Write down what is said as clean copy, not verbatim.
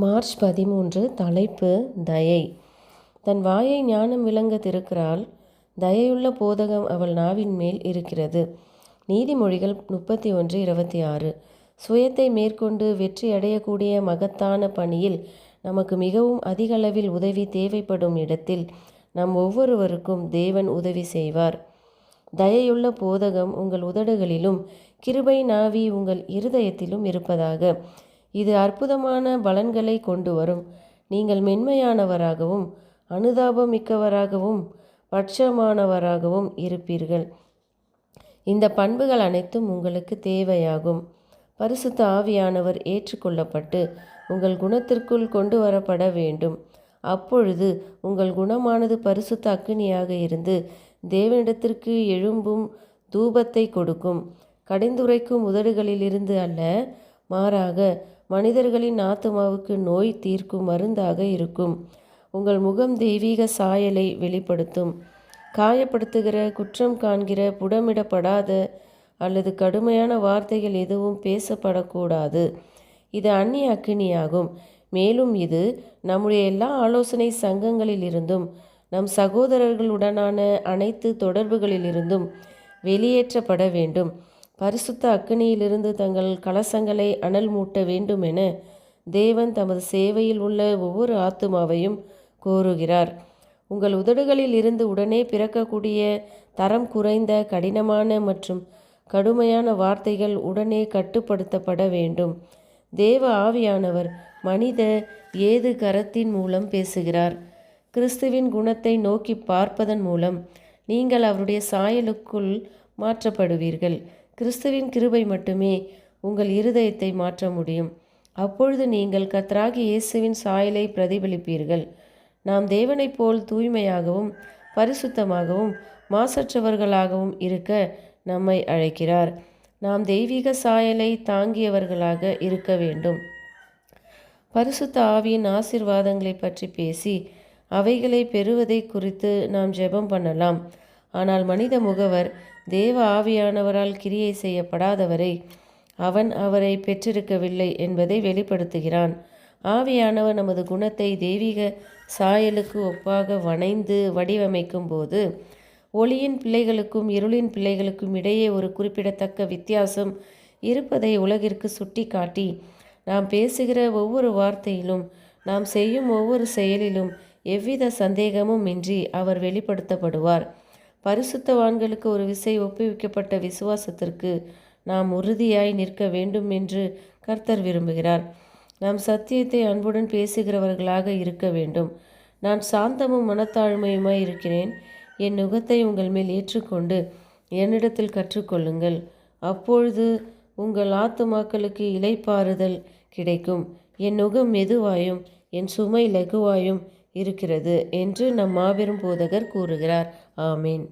March 13. தலைப்பு தயை. தன் வாயை ஞானம் விளங்க திருக்கிறாள், தயையுள்ள போதகம் அவள் நாவின் மேல் இருக்கிறது. நீதிமொழிகள் 31:26. சுயத்தை மேற்கொண்டு வெற்றி அடையக்கூடிய மகத்தான பணியில் நமக்கு மிகவும் அதிகளவில் உதவி தேவைப்படும் இடத்தில் நம் ஒவ்வொருவருக்கும் தேவன் உதவி செய்வார். தயையுள்ள போதகம் உங்கள் உதடுகளிலும் கிருபை நாவி உங்கள் இருதயத்திலும் இருப்பதாக. இது அற்புதமான பலன்களை கொண்டு வரும். நீங்கள் மென்மையானவராகவும் அனுதாபமிக்கவராகவும் பட்சமானவராகவும் இருப்பீர்கள். இந்த பண்புகள் அனைத்தும் உங்களுக்கு தேவையாகும். பரிசுத்த ஆவியானவர் ஏற்றுக்கொள்ளப்பட்டு உங்கள் குணத்திற்குள் கொண்டு வரப்பட வேண்டும். அப்பொழுது உங்கள் குணமானது பரிசுத்த அக்கினியாக இருந்து தேவனிடத்திற்கு எழும்பும் தூபத்தை கொடுக்கும். கடிந்துரைக்கும் உதடுகளிலிருந்து அல்ல, மாறாக மனிதர்களின் ஆத்துமாவுக்கு நோய் தீர்க்கும் மருந்தாக இருக்கும். உங்கள் முகம் தெய்வீக சாயலை வெளிப்படுத்தும். காயப்படுத்துகிற, குற்றம் காண்கிற, புடமிடப்படாத அல்லது கடுமையான வார்த்தைகள் எதுவும் பேசப்படக்கூடாது. இது அந்நிய அக்கினியாகும். மேலும் இது நம்முடைய எல்லா ஆலோசனை சங்கங்களிலிருந்தும் நம் சகோதரர்களுடனான அனைத்து தொடர்புகளிலிருந்தும் வெளியேற்றப்பட வேண்டும். பரிசுத்த அக்கினியிலிருந்து தங்கள் கலசங்களை அனல் மூட்ட வேண்டுமென தேவன் தமது சேவையில் உள்ள ஒவ்வொரு ஆத்துமாவையும் கோருகிறார். உங்கள் உதடுகளில் இருந்து உடனே பிறக்கக்கூடிய தரம் குறைந்த, கடினமான மற்றும் கடுமையான வார்த்தைகள் உடனே கட்டுப்படுத்தப்பட வேண்டும். தேவ ஆவியானவர் மனித ஏது கரத்தின் மூலம் பேசுகிறார். கிறிஸ்துவின் குணத்தை நோக்கி பார்ப்பதன் மூலம் நீங்கள் அவருடைய சாயலுக்குள் மாற்றப்படுவீர்கள். கிறிஸ்துவின் கிருபை மட்டுமே உங்கள் இருதயத்தை மாற்ற முடியும். அப்பொழுது நீங்கள் கர்த்தராகிய இயேசுவின் சாயலை பிரதிபலிப்பீர்கள். நாம் தேவனைப் போல் தூய்மையாகவும் பரிசுத்தமாகவும் மாசற்றவர்களாகவும் இருக்க நம்மை அழைக்கிறார். நாம் தெய்வீக சாயலை தாங்கியவர்களாக இருக்க வேண்டும். பரிசுத்த ஆவியின் ஆசீர்வாதங்களை பற்றி பேசி அவைகளை பெறுவதை குறித்து நாம் ஜெபம் பண்ணலாம். ஆனால் மனித முகவர் தேவ ஆவியானவரால் கிரியை செய்யப்படாதவரை அவன் அவரை பெற்றிருக்கவில்லை என்பதை வெளிப்படுத்துகிறான். ஆவியானவர் நமது குணத்தை தெய்வீக சாயலுக்கு ஒப்பாக வணைந்து வடிவமைக்கும் போது ஒளியின் பிள்ளைகளுக்கும் இருளின் பிள்ளைகளுக்கும் இடையே ஒரு குறிப்பிடத்தக்க வித்தியாசம் இருப்பதை உலகிற்கு சுட்டி காட்டி, நாம் பேசுகிற ஒவ்வொரு வார்த்தையிலும் நாம் செய்யும் ஒவ்வொரு செயலிலும் எவ்வித சந்தேகமும் இன்றி அவர் வெளிப்படுத்தப்படுவார். பரிசுத்தவான்களுக்கு ஒரு விசை ஒப்புவிக்கப்பட்ட விசுவாசத்திற்கு நாம் உறுதியாய் நிற்க வேண்டும் என்று கர்த்தர் விரும்புகிறார். நாம் சத்தியத்தை அன்புடன் பேசுகிறவர்களாக இருக்க வேண்டும். நான் சாந்தமும் மனத்தாழ்மையுமாய் இருக்கிறேன். என் நுகத்தை உங்கள் மேல் ஏற்றுக்கொண்டு என்னிடத்தில் கற்றுக்கொள்ளுங்கள். அப்பொழுது உங்கள் ஆத்துமாக்களுக்கு இளைப்பாறுதல் கிடைக்கும். என் நுகம் மெதுவாயும் என் சுமை லகுவாயும் இருக்கிறது என்று நம் மாபெரும் போதகர் கூறுகிறார். ஆமேன்.